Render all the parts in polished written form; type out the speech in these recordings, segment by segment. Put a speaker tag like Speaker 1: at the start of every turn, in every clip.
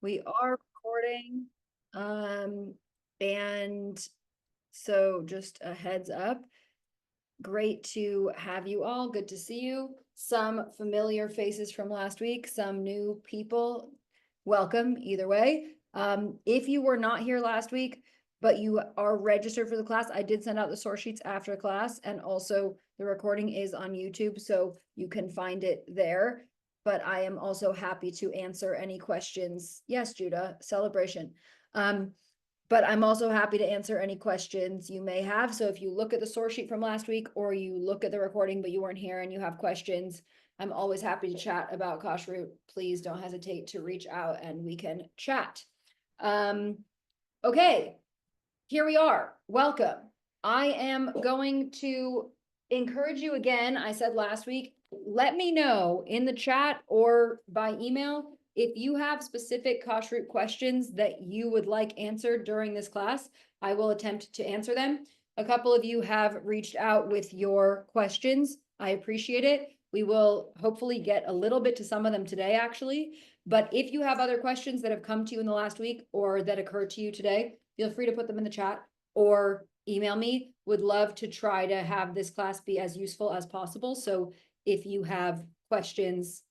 Speaker 1: We are recording. And so just a heads up. Great to have you all. Good to see you. Some familiar faces from last week, some new people. Welcome either way. If you were not here last week, but you are registered for the class, I did send out the source sheets after class, and also the recording is on YouTube, so you can find it there. But I am also happy to answer any questions. Yes, Judah, celebration. But I'm also happy to answer any questions you may have. So if you look at the source sheet from last week, or you look at the recording, but you weren't here and you have questions, I'm always happy to chat about Kashrut. Please don't hesitate to reach out and we can chat. Okay, here we are. Welcome. I am going to encourage you again. I said last week, let me know in the chat or by email if you have specific Kashrut questions that you would like answered during this class. I will attempt to answer them. A couple of you have reached out with your questions. I appreciate it. We will hopefully get a little bit to some of them today, actually. But if you have other questions that have come to you in the last week or that occurred to you today, feel free to put them in the chat or email me. Would love to try to have this class be as useful as possible. So if you have questions,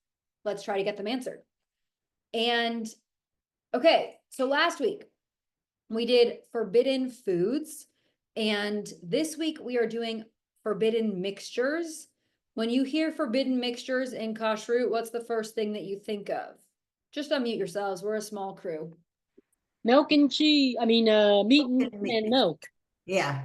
Speaker 1: let's try to get them answered. And okay, so last week we did forbidden foods, and this week we are doing forbidden mixtures. When you hear forbidden mixtures in Kashrut, what's the first thing that you think of? Just unmute yourselves. We're a small crew.
Speaker 2: Milk and cheese. meat and milk.
Speaker 3: Yeah.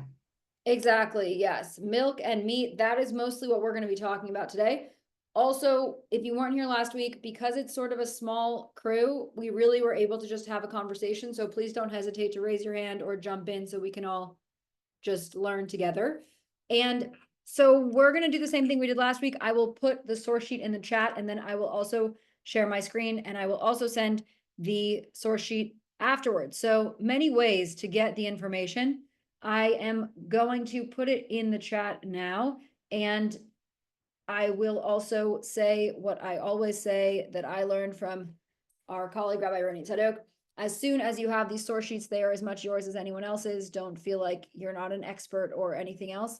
Speaker 1: Exactly. Yes. Milk and meat. That is mostly what we're going to be talking about today. Also, if you weren't here last week, because it's sort of a small crew, we really were able to just have a conversation. So please don't hesitate to raise your hand or jump in so we can all just learn together. And so we're going to do the same thing we did last week. I will put the source sheet in the chat, and then I will also share my screen, and I will also send the source sheet afterwards. So many ways to get the information. I am going to put it in the chat now, and I will also say what I always say that I learned from our colleague, Rabbi Ronit Tzadok. As soon as you have these source sheets, they are as much yours as anyone else's. Don't feel like you're not an expert or anything else.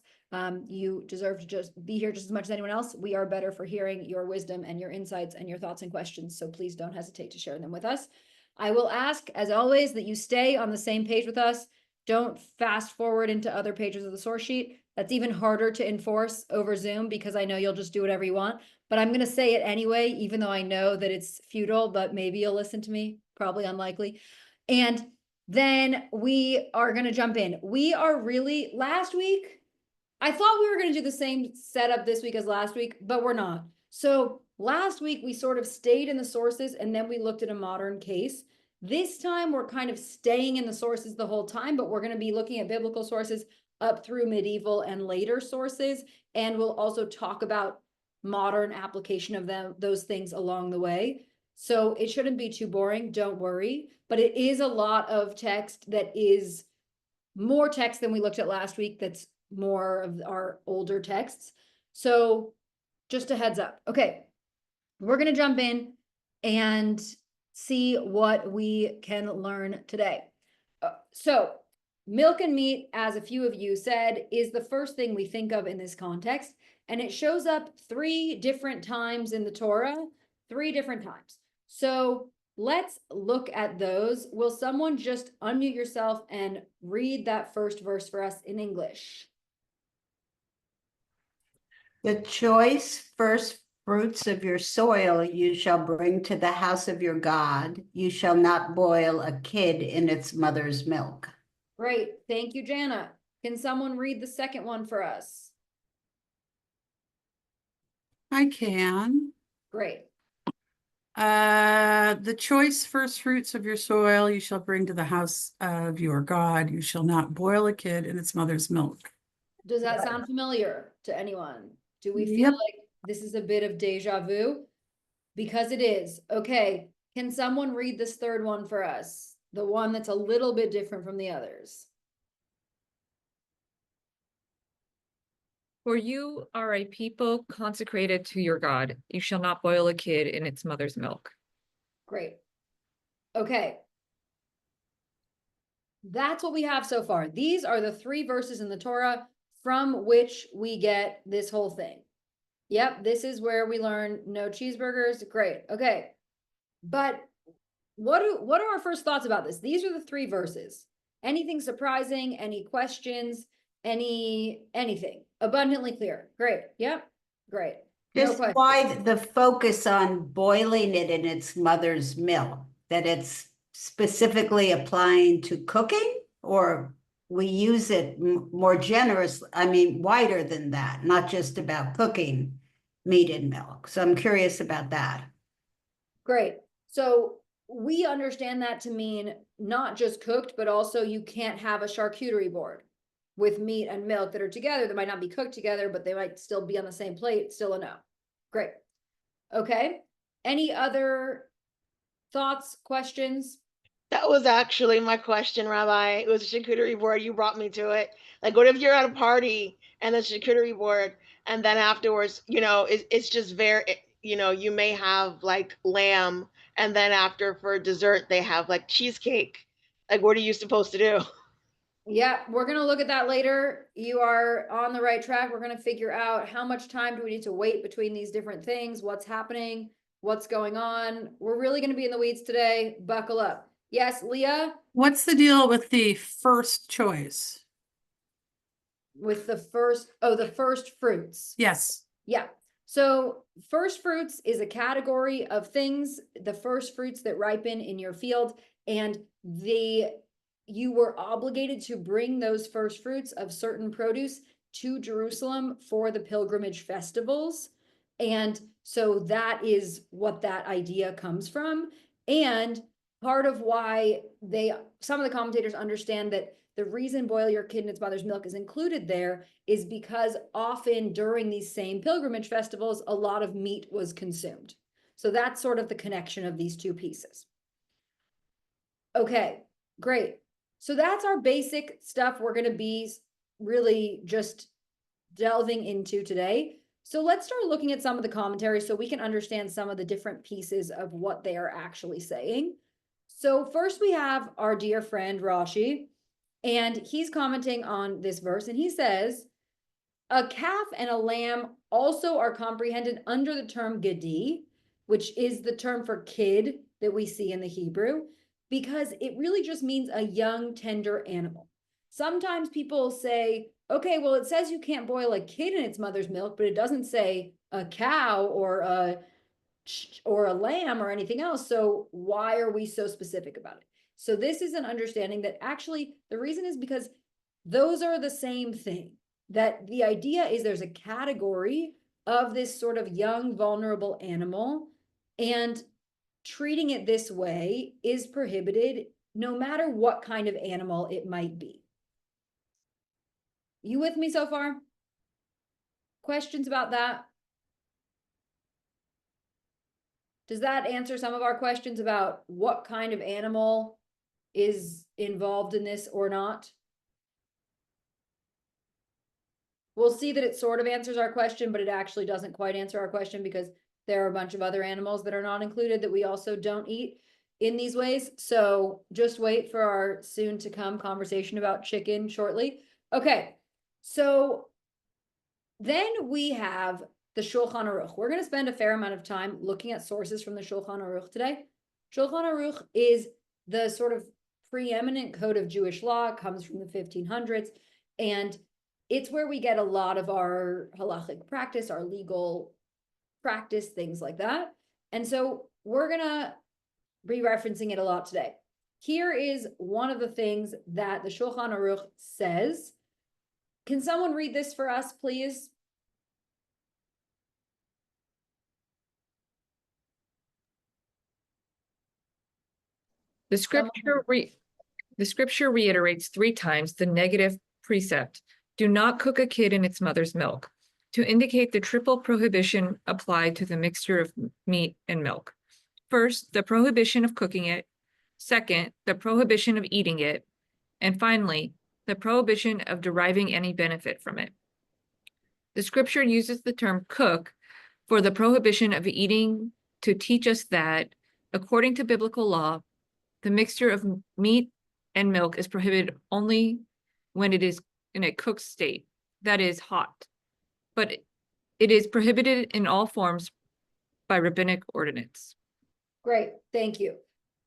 Speaker 1: You deserve to just be here just as much as anyone else. We are better for hearing your wisdom and your insights and your thoughts and questions. So please don't hesitate to share them with us. I will ask, as always, that you stay on the same page with us. Don't fast forward into other pages of the source sheet. That's even harder to enforce over Zoom because I know you'll just do whatever you want. But I'm going to say it anyway, even though I know that it's futile, but maybe you'll listen to me. Probably unlikely. And then we are going to jump in. We are really, last week, I thought we were going to do the same setup this week as last week, but we're not. So last week, we sort of stayed in the sources and then we looked at a modern case. This time, we're kind of staying in the sources the whole time, but we're going to be looking at biblical sources up through medieval and later sources. And we'll also talk about modern application of those things along the way. So it shouldn't be too boring, don't worry. But it is a lot of text that is more text than we looked at last week. That's more of our older texts. So just a heads up. Okay, we're going to jump in and see what we can learn today. So milk and meat, as a few of you said, is the first thing we think of in this context. And it shows up 3 different times in the Torah, 3 different times. So let's look at those. Will someone just unmute yourself and read that first verse for us in English?
Speaker 3: The choice first fruits of your soil you shall bring to the house of your God. You shall not boil a kid in its mother's milk.
Speaker 1: Great. Thank you, Jana. Can someone read the second one for us?
Speaker 4: I can.
Speaker 1: Great.
Speaker 4: The choice first fruits of your soil you shall bring to the house of your God. You shall not boil a kid in its mother's milk.
Speaker 1: Does that sound familiar to anyone? Do we feel
Speaker 4: Yep.
Speaker 1: like this is a bit of deja vu? Because it is. Okay. Can someone read this third one for us? The one that's a little bit different from the others.
Speaker 5: For you are a people consecrated to your God. You shall not boil a kid in its mother's milk.
Speaker 1: Great. Okay. That's what we have so far. These are the 3 verses in the Torah from which we get this whole thing. Yep, this is where we learn no cheeseburgers. Great. Okay. But what are our first thoughts about this? These are the 3 verses. Anything surprising? Any questions? Anything? Abundantly clear. Great. Yep. Great. No
Speaker 3: Just
Speaker 1: question.
Speaker 3: why the focus on boiling it in its mother's milk, that it's specifically applying to cooking, or we use it more generous, I mean, wider than that, not just about cooking meat and milk. So I'm curious about that.
Speaker 1: Great. So we understand that to mean not just cooked, but also you can't have a charcuterie board with meat and milk that are together. They might not be cooked together, but they might still be on the same plate. Still a no. Great. Okay. Any other thoughts, questions?
Speaker 6: That was actually my question, Rabbi. It was a charcuterie board. You brought me to it. Like, what if you're at a party and the charcuterie board, and then afterwards, it's just you may have like lamb, and then after for dessert, they have like cheesecake. Like, what are you supposed to do?
Speaker 1: Yeah, we're going to look at that later. You are on the right track. We're going to figure out how much time do we need to wait between these different things, what's happening, what's going on. We're really going to be in the weeds today. Buckle up. Yes, Leah,
Speaker 4: What's the deal with the first choice?
Speaker 1: with the first fruits.
Speaker 4: Yes.
Speaker 1: Yeah. So first fruits is a category of things, the first fruits that ripen in your field, and you were obligated to bring those first fruits of certain produce to Jerusalem for the pilgrimage festivals. And so that is what that idea comes from. And part of why some of the commentators understand that the reason boil your kid in its mother's milk is included there is because often during these same pilgrimage festivals, a lot of meat was consumed. So that's sort of the connection of these 2 pieces. Okay, great. So that's our basic stuff we're going to be really just delving into today. So let's start looking at some of the commentaries so we can understand some of the different pieces of what they are actually saying. So first we have our dear friend Rashi, and he's commenting on this verse, and he says, a calf and a lamb also are comprehended under the term gedi, which is the term for kid that we see in the Hebrew, because it really just means a young, tender animal. Sometimes people say, okay, well, it says you can't boil a kid in its mother's milk, but it doesn't say a cow or a lamb or anything else. So why are we so specific about it? So this is an understanding that actually the reason is because those are the same thing. That the idea is there's a category of this sort of young, vulnerable animal, and treating it this way is prohibited no matter what kind of animal it might be. You with me so far? Questions about that? Does that answer some of our questions about what kind of animal is involved in this or not? We'll see that it sort of answers our question, but it actually doesn't quite answer our question because there are a bunch of other animals that are not included that we also don't eat in these ways. So just wait for our soon to come conversation about chicken shortly. Okay, so then we have the Shulchan Aruch. We're going to spend a fair amount of time looking at sources from the Shulchan Aruch today. Shulchan Aruch is the sort of preeminent code of Jewish law, comes from the 1500s, and it's where we get a lot of our halachic practice, our legal practice, things like that. And so we're going to be referencing it a lot today. Here is one of the things that the Shulchan Aruch says. Can someone read this for us, please?
Speaker 5: The scripture reiterates 3 times the negative precept, do not cook a kid in its mother's milk, to indicate the triple prohibition applied to the mixture of meat and milk. First, the prohibition of cooking it. Second, the prohibition of eating it. And finally, the prohibition of deriving any benefit from it. The scripture uses the term cook for the prohibition of eating to teach us that, according to biblical law, The mixture of meat and milk is prohibited only when it is in a cooked state, that is hot. But it is prohibited in all forms by rabbinic ordinance.
Speaker 1: Great, thank you.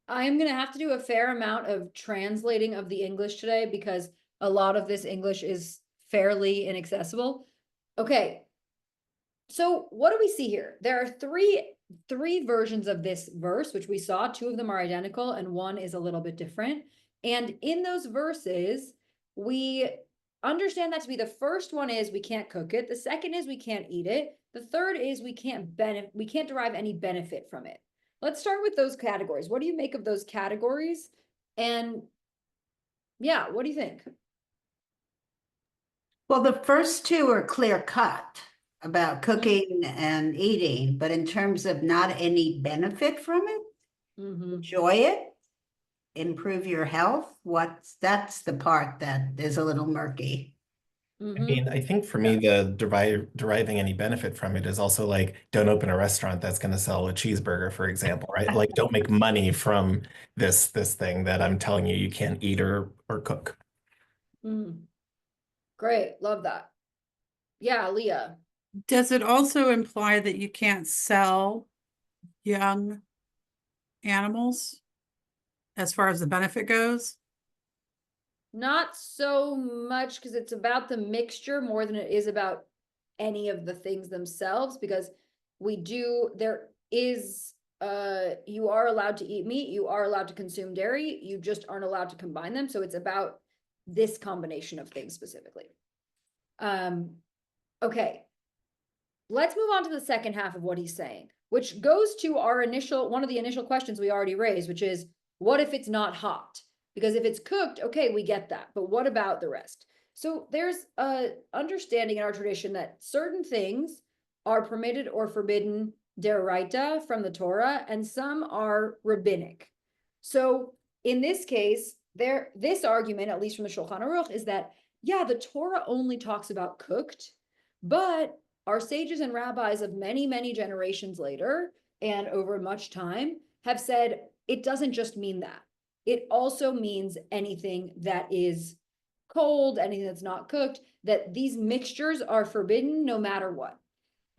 Speaker 1: I am gonna have to do a fair amount of translating of the English today because a lot of this English is fairly inaccessible. Okay. So what do we see here? There are three versions of this verse, which we saw. Two of them are identical and one is a little bit different. And in those verses, we understand that to be the first one is we can't cook it. The second is we can't eat it. The third is we can't derive any benefit from it. Let's start with those categories. What do you make of those categories? And yeah, what do you think?
Speaker 3: Well, the first two are clear cut about cooking and eating, but in terms of not any benefit from it, enjoy it, improve your health, that's the part that is a little murky.
Speaker 7: I mean, I think for me, the deriving any benefit from it is also like, don't open a restaurant that's going to sell a cheeseburger, for example, right? Like, don't make money from this thing that I'm telling you can't eat or cook.
Speaker 1: Great, love that. Yeah, Leah.
Speaker 4: Does it also imply that you can't sell young animals as far as the benefit goes?
Speaker 1: Not so much because it's about the mixture more than it is about any of the things themselves, because there is, you are allowed to eat meat, you are allowed to consume dairy, you just aren't allowed to combine them. So it's about this combination of things specifically. Okay. Let's move on to the second half of what he's saying, which goes to one of the initial questions we already raised, which is, what if it's not hot? Because if it's cooked, okay, we get that. But what about the rest? So there's a understanding in our tradition that certain things are permitted or forbidden deraita from the Torah, and some are rabbinic. So in this case, this argument, at least from the Shulchan Aruch, is that, yeah, the Torah only talks about cooked, but our sages and rabbis of many, many generations later and over much time have said it doesn't just mean that. It also means anything that is cold, anything that's not cooked, that these mixtures are forbidden no matter what.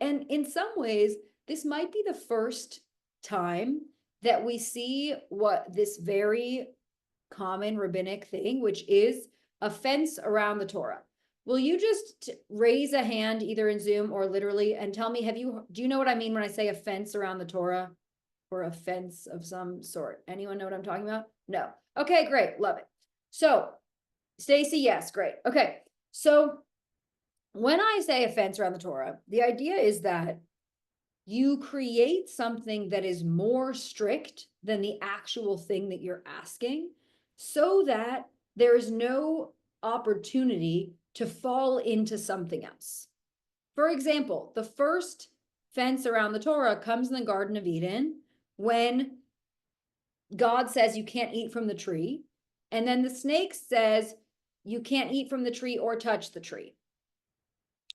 Speaker 1: And in some ways, this might be the first time that we see what this very common rabbinic thing, which is a fence around the Torah. Will you just raise a hand either in Zoom or literally and tell me, do you know what I mean when I say a fence around the Torah? Or a fence of some sort? Anyone know what I'm talking about? No. Okay, great. Love it. So Stacy, yes, great. Okay. So when I say a fence around the Torah, the idea is that you create something that is more strict than the actual thing that you're asking, so that there is no opportunity to fall into something else. For example, the first fence around the Torah comes in the Garden of Eden, when God says you can't eat from the tree, and then the snake says you can't eat from the tree or touch the tree.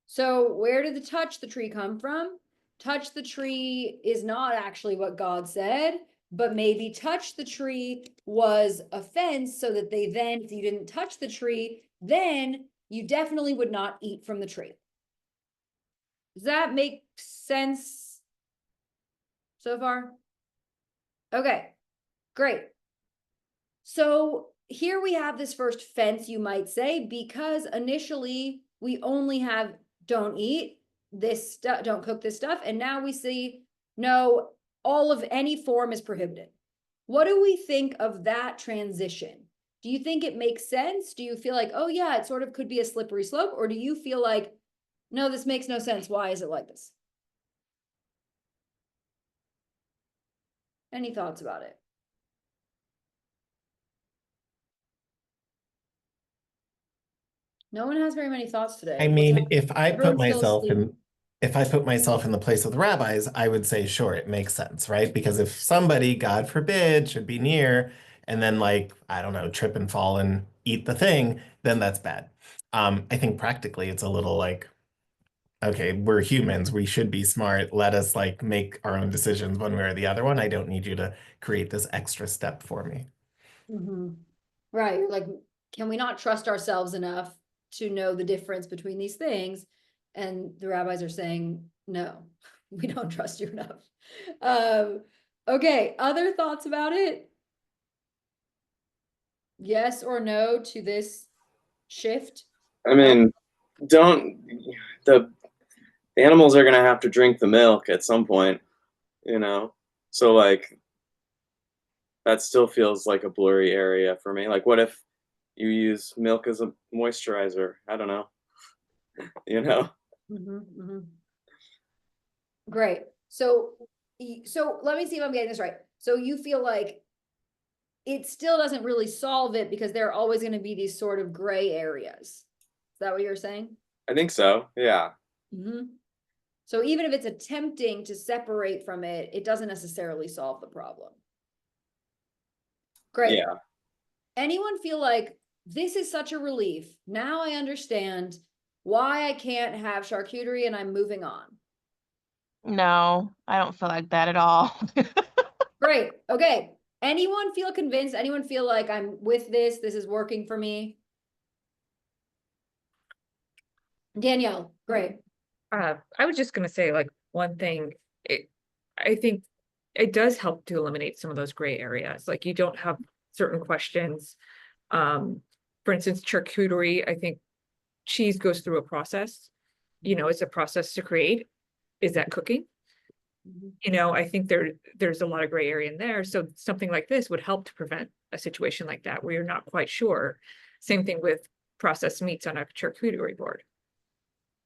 Speaker 1: So where did the touch the tree come from? Touch the tree is not actually what God said, but maybe touch the tree was a fence so that if you didn't touch the tree, then you definitely would not eat from the tree. Does that make sense so far? Okay, great. So here we have this first fence, you might say, because initially we only have don't eat this stuff, don't cook this stuff. And now we see, no, all of any form is prohibited. What do we think of that transition? Do you think it makes sense? Do you feel like, oh yeah, it sort of could be a slippery slope? Or do you feel like, no, this makes no sense. Why is it like this? Any thoughts about it? No one has very many thoughts today.
Speaker 7: I mean, if I put
Speaker 1: Everyone's still
Speaker 7: myself in the place of the rabbis, I would say, sure, it makes sense, right? Because if somebody, God forbid, should be near and then like, I don't know, trip and fall and eat the thing, then that's bad. I think practically it's a little like, okay, we're humans, we should be smart. Let us like make our own decisions one way or the other one. I don't need you to create this extra step for me.
Speaker 1: Right, you're like, can we not trust ourselves enough to know the difference between these things? And the rabbis are saying, no, we don't trust you enough. Okay, other thoughts about it? Yes or no to this shift?
Speaker 8: I mean, don't the animals are gonna have to drink the milk at some point, you know? So like that still feels like a blurry area for me. Like what if you use milk as a moisturizer? I don't know. You know?
Speaker 1: Great. So let me see if I'm getting this right. So you feel like it still doesn't really solve it because there are always going to be these sort of gray areas. Is that what you're saying?
Speaker 8: I think so. Yeah.
Speaker 1: So even if it's attempting to separate from it, it doesn't necessarily solve the problem. Great.
Speaker 8: Yeah.
Speaker 1: Anyone feel like this is such a relief? Now I understand why I can't have charcuterie and I'm moving on.
Speaker 6: No, I don't feel like that at all.
Speaker 1: Great. Okay. Anyone feel convinced? Anyone feel like I'm with this? This is working for me? Danielle, great.
Speaker 5: I was just gonna say like one thing, I think it does help to eliminate some of those gray areas. Like you don't have certain questions. For instance, charcuterie, I think cheese goes through a process. You know, it's a process to create. Is that cooking? You know, I think there's a lot of gray area in there. So something like this would help to prevent a situation like that where you're not quite sure. Same thing with processed meats on a charcuterie board.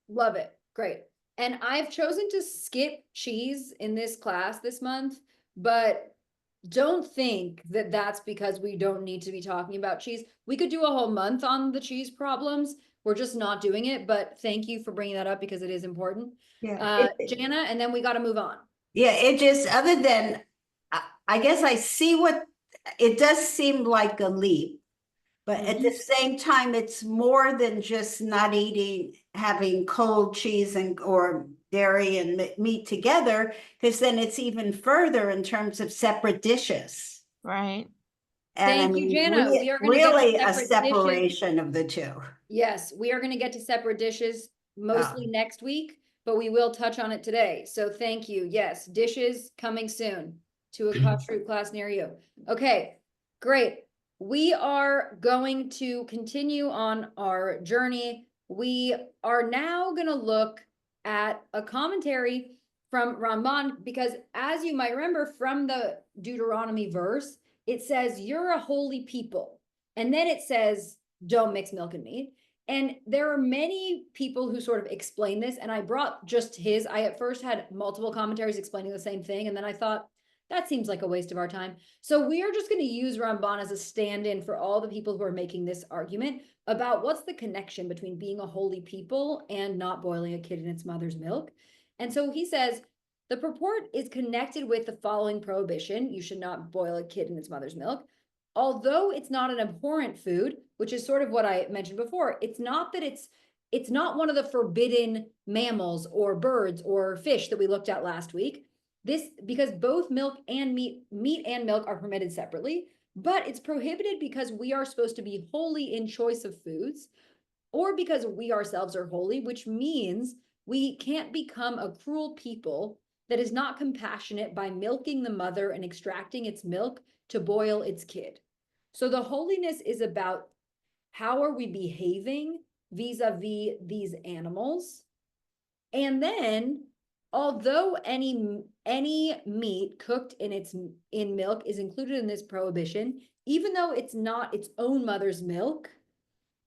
Speaker 1: Love it. Great. And I've chosen to skip cheese in this class this month, but don't think that that's because we don't need to be talking about cheese. We could do a whole month on the cheese problems. We're just not doing it, but thank you for bringing that up because it is important.
Speaker 3: Yeah.
Speaker 1: Jana, and then we got to move on.
Speaker 3: Yeah, it just, other than, I guess I see what, it does seem like a leap. But at the same time, it's more than just not having cold cheese or dairy and meat together, because then it's even further in terms of separate dishes.
Speaker 6: Right.
Speaker 3: And
Speaker 1: Thank you, Jana. We are gonna get to
Speaker 3: really a
Speaker 1: separate dishes.
Speaker 3: separation of the two.
Speaker 1: Yes, we are going to get to separate dishes mostly next week, but we will touch on it today. So thank you. Yes, dishes coming soon to a Kashrut class near you. Okay, great. We are going to continue on our journey. We are now going to look at a commentary from Ramban, because as you might remember from the Deuteronomy verse, it says, you're a holy people. And then it says, don't mix milk and meat. And there are many people who sort of explain this. And I brought just his. I at first had multiple commentaries explaining the same thing. And then I thought, that seems like a waste of our time. So we are just going to use Ramban as a stand-in for all the people who are making this argument about what's the connection between being a holy people and not boiling a kid in its mother's milk. And so he says, the purport is connected with the following prohibition. You should not boil a kid in its mother's milk. Although it's not an abhorrent food, which is sort of what I mentioned before, it's not that it's not one of the forbidden mammals or birds or fish that we looked at last week. This, because both milk and meat and milk are permitted separately, but it's prohibited because we are supposed to be holy in choice of foods, or because we ourselves are holy, which means we can't become a cruel people that is not compassionate by milking the mother and extracting its milk to boil its kid. So the holiness is about how are we behaving vis-a-vis these animals. And then, although any meat cooked in milk is included in this prohibition, even though it's not its own mother's milk,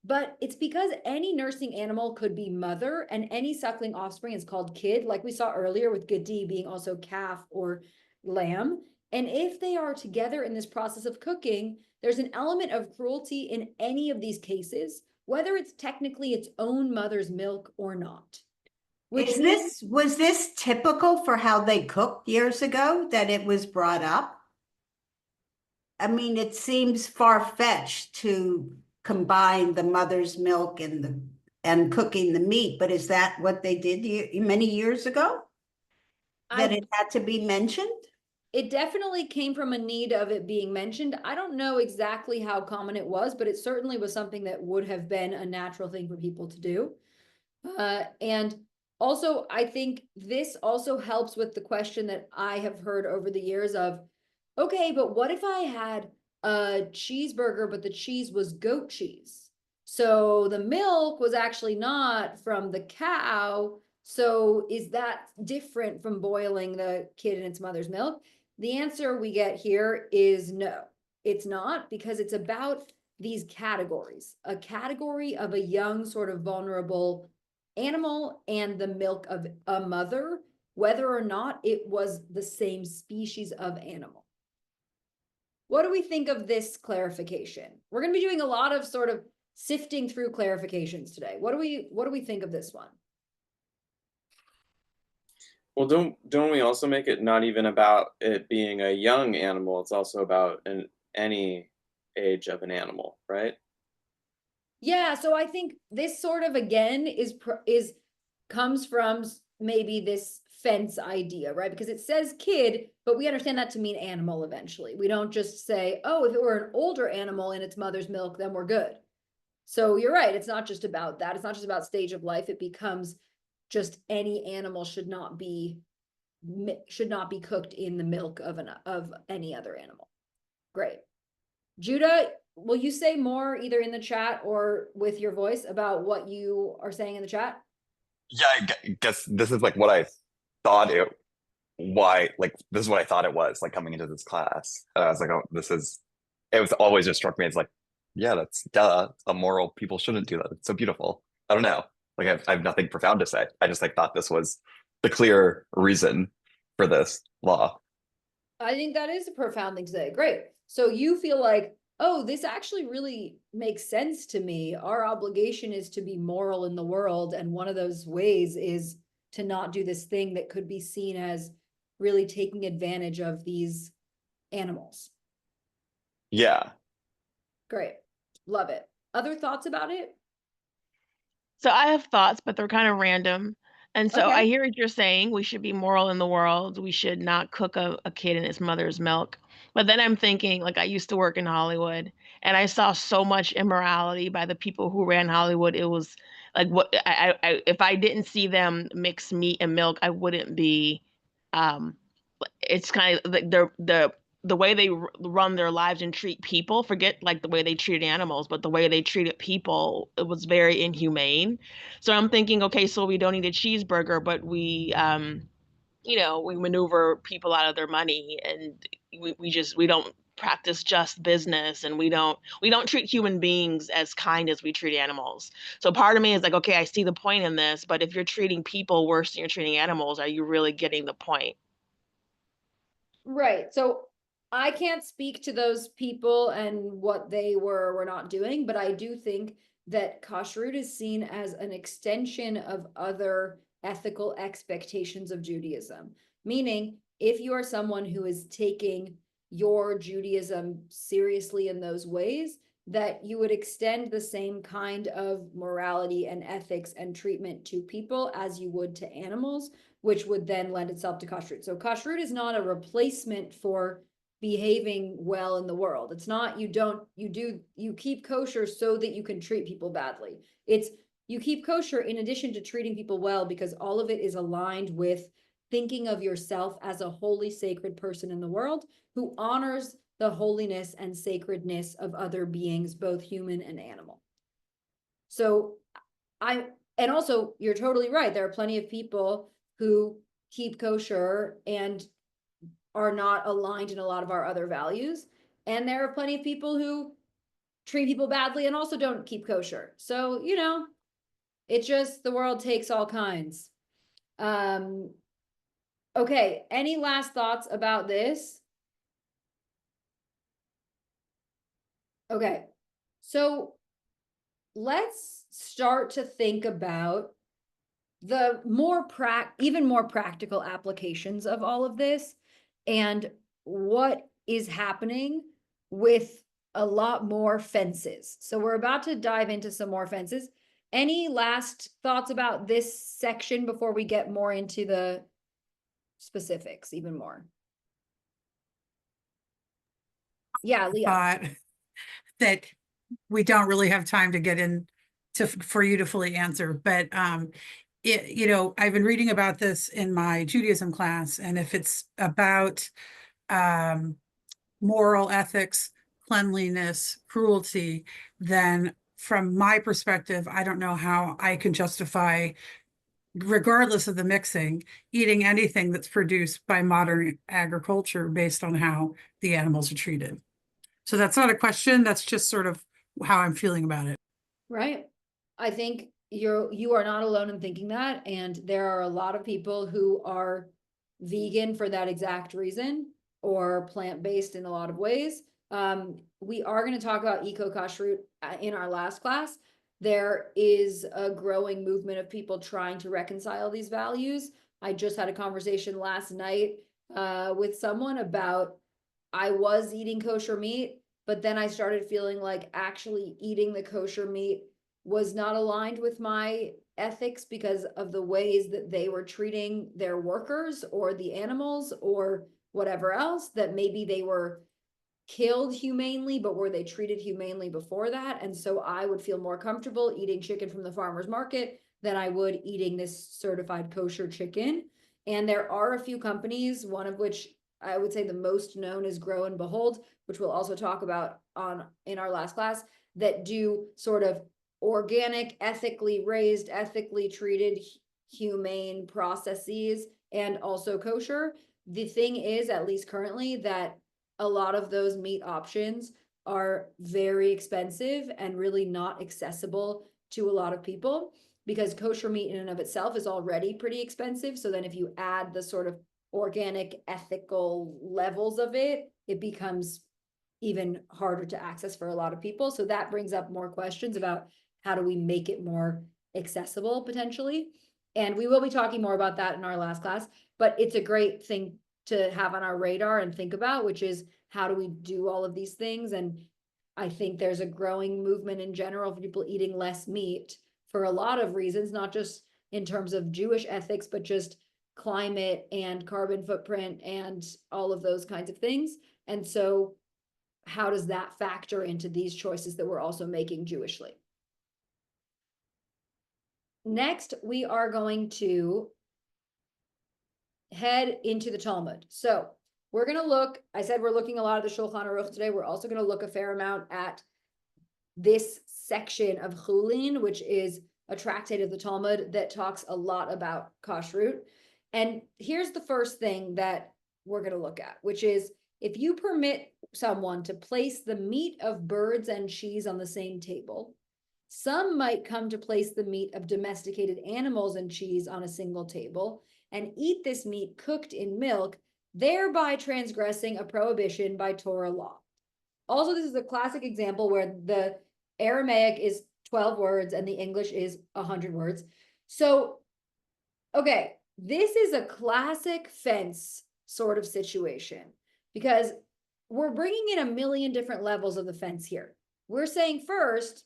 Speaker 1: but it's because any nursing animal could be mother and any suckling offspring is called kid, like we saw earlier with Gadi being also calf or lamb. And if they are together in this process of cooking, there's an element of cruelty in any of these cases, whether it's technically its own mother's milk or not.
Speaker 3: Was this typical for how they cooked years ago, that it was brought up? I mean, it seems far-fetched to combine the mother's milk and cooking the meat, but is that what they did many years ago? That it had to be mentioned?
Speaker 1: it definitely came from a need of it being mentioned. I don't know exactly how common it was, but it certainly was something that would have been a natural thing for people to do. And also, I think this also helps with the question that I have heard over the years of, okay, but what if I had a cheeseburger, but the cheese was goat cheese? So the milk was actually not from the cow. So is that different from boiling the kid in its mother's milk? The answer we get here is no, it's not, because it's about these categories, a category of a young, sort of vulnerable animal and the milk of a mother, whether or not it was the same species of animal. What do we think of this clarification? We're going to be doing a lot of sort of sifting through clarifications today. What do we think of this one?
Speaker 8: Well, don't we also make it not even about it being a young animal? It's also about any age of an animal, right?
Speaker 1: Yeah, so I think this sort of again comes from maybe this fence idea, right? Because it says kid, but we understand that to mean animal eventually. We don't just say, oh, if it were an older animal in its mother's milk, then we're good. So you're right, it's not just about that. It's not just about stage of life. It becomes just any animal should not be cooked in the milk of any other animal. Great. Judah, will you say more either in the chat or with your voice about what you are saying in the chat?
Speaker 9: Yeah, guess this is like what I thought it, like this is what I thought it was like coming into this class. And I was like, oh, it was always just struck me as like, yeah, that's duh. Immoral people shouldn't do that. It's so beautiful. I don't know. Like I have nothing profound to say. I just like thought this was the clear reason for this law.
Speaker 1: I think that is a profound thing to say. Great. So you feel like, oh, this actually really makes sense to me. Our obligation is to be moral in the world. And one of those ways is to not do this thing that could be seen as really taking advantage of these animals.
Speaker 9: Yeah.
Speaker 1: Great. Love it. Other thoughts about it?
Speaker 6: So I have thoughts, but they're kind of random. And so
Speaker 1: Okay.
Speaker 6: I hear what you're saying. We should be moral in the world. We should not cook a kid in its mother's milk. But then I'm thinking, like, I used to work in Hollywood and I saw so much immorality by the people who ran Hollywood. It was like, what if I didn't see them mix meat and milk, I wouldn't be, it's kind of like the way they run their lives and treat people, forget like the way they treated animals, but the way they treated people, it was very inhumane. So I'm thinking, okay, so we don't eat a cheeseburger, but we we maneuver people out of their money, and we don't practice just business, and we don't treat human beings as kind as we treat animals. So part of me is like, okay, I see the point in this, but if you're treating people worse than you're treating animals, are you really getting the point?
Speaker 1: Right. So I can't speak to those people and what they were not doing, but I do think that kashrut is seen as an extension of other ethical expectations of Judaism. Meaning, if you are someone who is taking your Judaism seriously in those ways, that you would extend the same kind of morality and ethics and treatment to people as you would to animals, which would then lend itself to kashrut. So kashrut is not a replacement for behaving well in the world. It's not, you keep kosher so that you can treat people badly. It's, you keep kosher in addition to treating people well, because all of it is aligned with thinking of yourself as a holy, sacred person in the world who honors the holiness and sacredness of other beings, both human and animal. So and also you're totally right. There are plenty of people who keep kosher and are not aligned in a lot of our other values. And there are plenty of people who treat people badly and also don't keep kosher. So, it just, the world takes all kinds. Okay, any last thoughts about this? Okay, so let's start to think about the even more practical applications of all of this and what is happening with a lot more fences. So we're about to dive into some more fences. Any last thoughts about this section before we get more into the specifics even more? Yeah, Leah.
Speaker 4: thought that we don't really have time to get in for you to fully answer, but I've been reading about this in my Judaism class, and if it's about moral ethics, cleanliness, cruelty, then from my perspective, I don't know how I can justify, regardless of the mixing, eating anything that's produced by modern agriculture based on how the animals are treated. So that's not a question, that's just sort of how I'm feeling about it.
Speaker 1: Right. I think you are not alone in thinking that, and there are a lot of people who are vegan for that exact reason, or plant-based in a lot of ways. We are going to talk about Kashrut in our last class. There is a growing movement of people trying to reconcile these values. I just had a conversation last night with someone about, I was eating kosher meat, but then I started feeling like actually eating the kosher meat was not aligned with my ethics because of the ways that they were treating their workers or the animals or whatever else, that maybe they were killed humanely, but were they treated humanely before that? And so I would feel more comfortable eating chicken from the farmer's market than I would eating this certified kosher chicken. And there are a few companies, one of which I would say the most known is Grow and Behold, which we'll also talk about in our last class, that do sort of organic, ethically raised, ethically treated, humane processes, and also kosher. The thing is, at least currently, that a lot of those meat options are very expensive and really not accessible to a lot of people, because kosher meat in and of itself is already pretty expensive. So then if you add the sort of organic, ethical levels of it, it becomes even harder to access for a lot of people. So that brings up more questions about how do we make it more accessible potentially. And we will be talking more about that in our last class, but it's a great thing to have on our radar and think about, which is how do we do all of these things? And I think there's a growing movement in general for people eating less meat for a lot of reasons, not just in terms of Jewish ethics, but just climate and carbon footprint and all of those kinds of things. And so how does that factor into these choices that we're also making Jewishly? Next, we are going to head into the Talmud. So we're going to look, I said we're looking a lot at the Shulchan Aruch today. We're also going to look a fair amount at this section of Chulin, which is a tractate of the Talmud that talks a lot about kashrut. And here's the first thing that we're going to look at, which is if you permit someone to place the meat of birds and cheese on the same table, some might come to place the meat of domesticated animals and cheese on a single table and eat this meat cooked in milk, thereby transgressing a prohibition by Torah law. Also, this is a classic example where the Aramaic is 12 words and the English is 100 words. So, okay, this is a classic fence sort of situation because we're bringing in a million different levels of the fence here. We're saying first,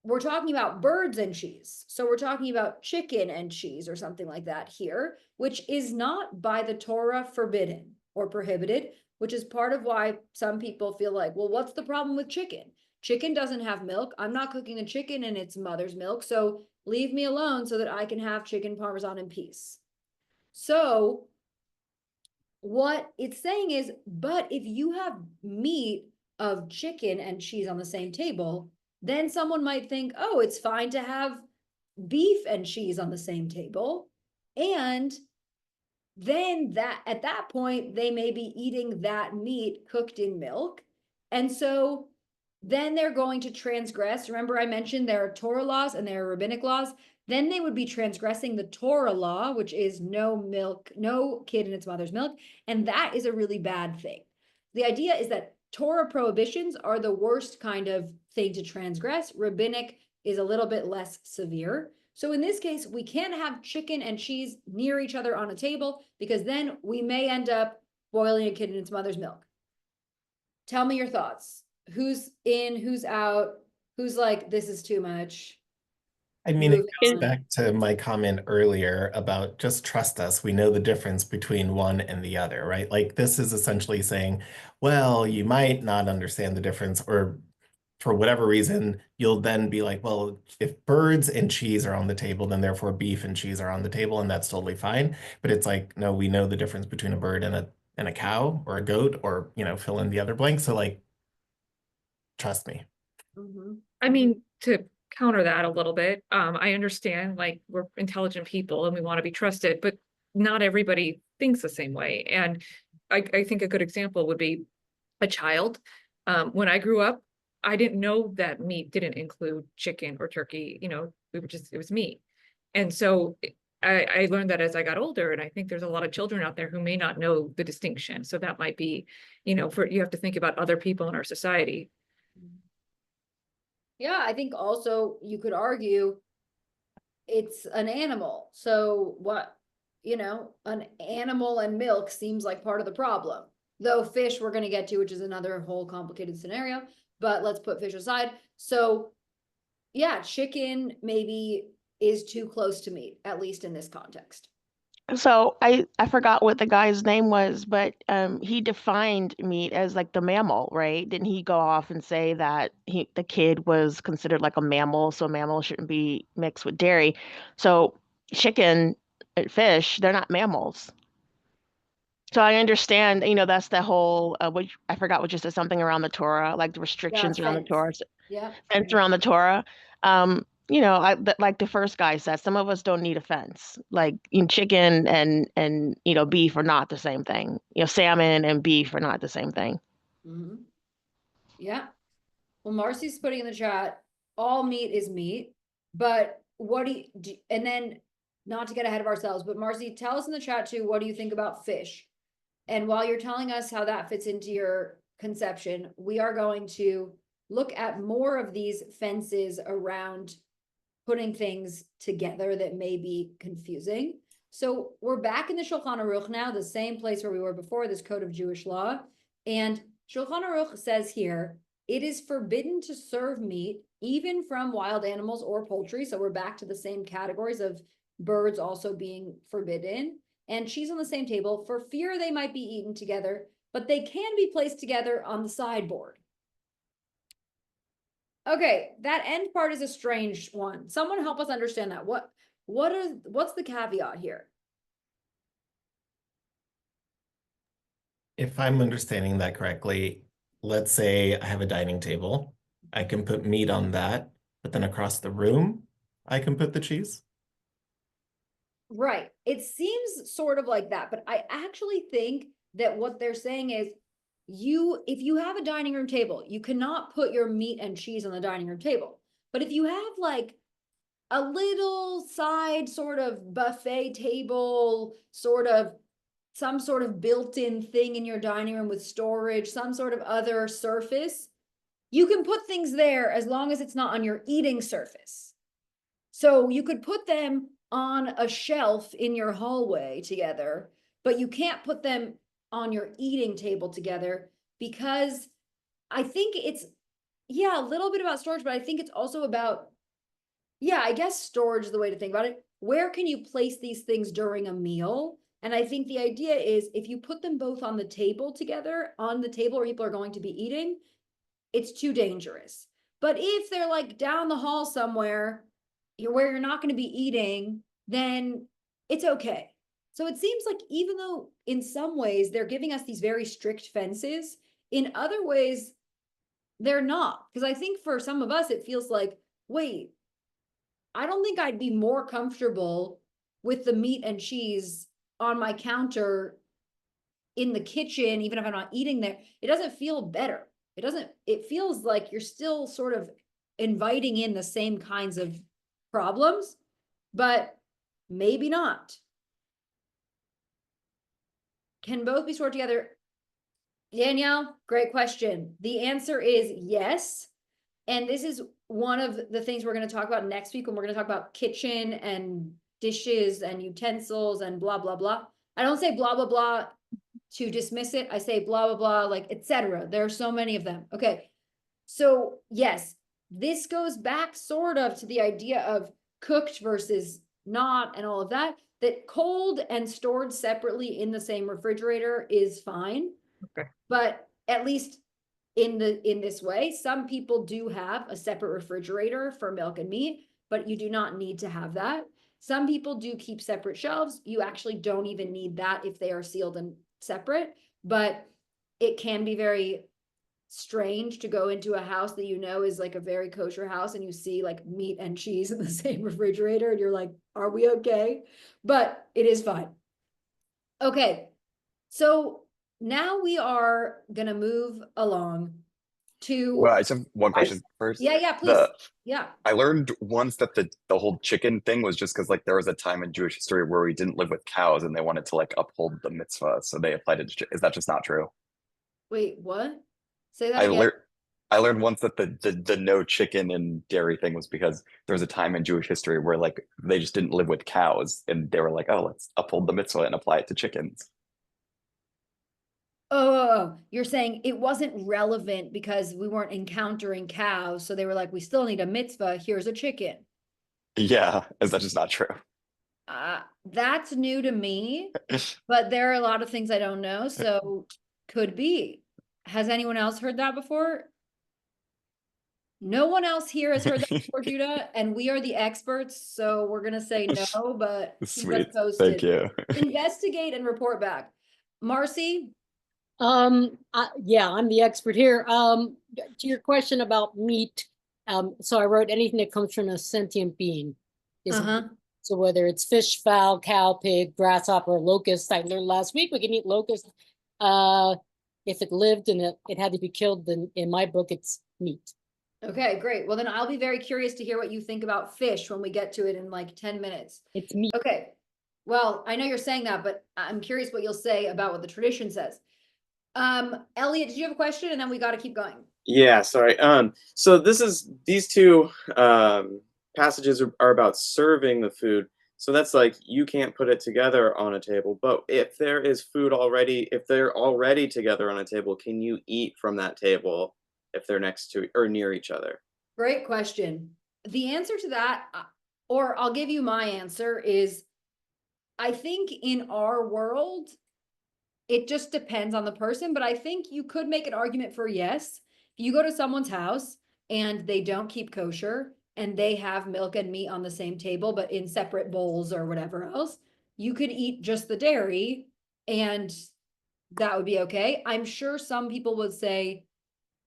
Speaker 1: we're talking about birds and cheese. So we're talking about chicken and cheese or something like that here, which is not by the Torah forbidden or prohibited, which is part of why some people feel like, well, what's the problem with chicken? Chicken doesn't have milk. I'm not cooking the chicken in its mother's milk. So leave me alone so that I can have chicken parmesan in peace. So what it's saying is, but if you have meat of chicken and cheese on the same table, then someone might think, oh, it's fine to have beef and cheese on the same table. And then at that point, they may be eating that meat cooked in milk. And so then they're going to transgress. Remember, I mentioned there are Torah laws and there are rabbinic laws. Then they would be transgressing the Torah law, which is no milk, no kid in its mother's milk. And that is a really bad thing. The idea is that Torah prohibitions are the worst kind of thing to transgress. Rabbinic is a little bit less severe. So in this case, we can't have chicken and cheese near each other on a table because then we may end up boiling a kid in its mother's milk. Tell me your thoughts. Who's in, who's out, who's like, this is too much?
Speaker 7: I mean, it
Speaker 1: Moving
Speaker 7: goes
Speaker 1: on.
Speaker 7: back to my comment earlier about just trust us. We know the difference between one and the other, right? Like this is essentially saying, well, you might not understand the difference, or for whatever reason, you'll then be like, well, if birds and cheese are on the table, then therefore beef and cheese are on the table, and that's totally fine. But it's like, no, we know the difference between a bird and a cow or a goat, or fill in the other blank. So like, trust me.
Speaker 1: Mhm.
Speaker 5: I mean, to counter that a little bit, I understand like we're intelligent people and we want to be trusted, but not everybody thinks the same way. And I think a good example would be a child. When I grew up, I didn't know that meat didn't include chicken or turkey, it was meat. And so I learned that as I got older, and I think there's a lot of children out there who may not know the distinction. So that might be, you have to think about other people in our society.
Speaker 1: Yeah, I think also you could argue it's an animal. So what, an animal and milk seems like part of the problem. Though fish we're going to get to, which is another whole complicated scenario, but let's put fish aside. So yeah, chicken maybe is too close to meat, at least in this context.
Speaker 6: So I forgot what the guy's name was, but he defined meat as like the mammal, right? Didn't he go off and say that the kid was considered like a mammal, so mammal shouldn't be mixed with dairy. So chicken and fish, they're not mammals. So I understand, that's the whole which I forgot what you said, something around the Torah, like the
Speaker 1: Yeah,
Speaker 6: restrictions around the
Speaker 1: fence.
Speaker 6: Torah,
Speaker 1: Yeah.
Speaker 6: fence around the Torah. Like the first guy said, some of us don't need a fence. Like chicken and beef are not the same thing. Salmon and beef are not the same thing.
Speaker 1: Mhm. Yeah. Well, Marcy's putting in the chat, all meat is meat, but what and then not to get ahead of ourselves, but Marcy, tell us in the chat too, what do you think about fish? And while you're telling us how that fits into your conception, we are going to look at more of these fences around putting things together that may be confusing. So we're back in the Shulchan Aruch now, the same place where we were before, this code of Jewish law. And Shulchan Aruch says here, it is forbidden to serve meat, even from wild animals or poultry. So we're back to the same categories of birds also being forbidden, and cheese on the same table, for fear they might be eaten together, but they can be placed together on the sideboard. Okay, that end part is a strange one. Someone help us understand that. What's the caveat here?
Speaker 7: If I'm understanding that correctly, let's say I have a dining table. I can put meat on that, but then across the room, I can put the cheese.
Speaker 1: Right. It seems sort of like that, but I actually think that what they're saying is if you have a dining room table, you cannot put your meat and cheese on the dining room table. But if you have like a little side sort of buffet table, some sort of built-in thing in your dining room with storage, some sort of other surface, you can put things there as long as it's not on your eating surface. So you could put them on a shelf in your hallway together, but you can't put them on your eating table together, because I think it's, a little bit about storage, but I think it's also about, I guess storage is the way to think about it. Where can you place these things during a meal? And I think the idea is if you put them both on the table together, on the table where people are going to be eating, it's too dangerous. But if they're like down the hall somewhere, where you're not going to be eating, then it's okay. So it seems like even though in some ways they're giving us these very strict fences, in other ways they're not. Because I think for some of us it feels like, wait, I don't think I'd be more comfortable with the meat and cheese on my counter in the kitchen, even if I'm not eating there. It doesn't feel better. It feels like you're still sort of inviting in the same kinds of problems, but maybe not. Can both be stored together? Danielle, great question. The answer is yes. And this is one of the things we're going to talk about next week when we're going to talk about kitchen and dishes and utensils and blah, blah, blah. I don't say blah, blah, blah to dismiss it. I say blah, blah, blah, like, etc. There are so many of them. Okay. So yes, this goes back sort of to the idea of cooked versus not and all of that, that cold and stored separately in the same refrigerator is fine.
Speaker 5: Okay.
Speaker 1: But at least in this way, some people do have a separate refrigerator for milk and meat, but you do not need to have that. Some people do keep separate shelves. You actually don't even need that if they are sealed and separate, but it can be very strange to go into a house that you know is like a very kosher house and you see like meat and cheese in the same refrigerator and you're like, are we okay? But it is fine. Okay, so now we are gonna move along to.
Speaker 9: Well, I just have one question first.
Speaker 1: Yeah, please. Yeah.
Speaker 9: I learned once that the whole chicken thing was just because like there was a time in Jewish history where we didn't live with cows and they wanted to like uphold the mitzvah, so they applied it to is that just not true?
Speaker 1: Wait, what? Say that
Speaker 9: I
Speaker 1: again.
Speaker 9: learned I learned once that the no chicken and dairy thing was because there was a time in Jewish history where like they just didn't live with cows and they were like, oh, let's uphold the mitzvah and apply it to chickens.
Speaker 1: Oh, you're saying it wasn't relevant because we weren't encountering cows, so they were like, we still need a mitzvah, here's a chicken.
Speaker 9: Yeah, is that just not true?
Speaker 1: That's new to me, but there are a lot of things I don't know, so could be. Has anyone else heard that before? No one else here has heard that before, Judah, and we are the experts, so we're gonna say no, but keep us
Speaker 9: Sweet.
Speaker 1: posted.
Speaker 9: Thank you.
Speaker 1: Investigate and report back. Marcy?
Speaker 2: Yeah, I'm the expert here. To your question about meat, so I wrote anything that comes from a sentient being. So whether it's fish, fowl, cow, pig, grasshopper, locust, I learned last week we can eat locust. If it lived and it had to be killed, then in my book, it's meat.
Speaker 1: Okay, great. Well, then I'll be very curious to hear what you think about fish when we get to it in like 10 minutes.
Speaker 2: It's meat.
Speaker 1: Okay. Well, I know you're saying that, but I'm curious what you'll say about what the tradition says. Elliot, did you have a question? And then we got to keep going.
Speaker 8: Yeah, sorry. So these two passages are about serving the food. So that's like you can't put it together on a table, but if there is food already, if they're already together on a table, can you eat from that table if they're next to or near each other?
Speaker 1: Great question. The answer to that, or I'll give you my answer, is I think in our world, it just depends on the person, but I think you could make an argument for yes. If you go to someone's house and they don't keep kosher and they have milk and meat on the same table, but in separate bowls or whatever else, you could eat just the dairy and that would be okay. I'm sure some people would say,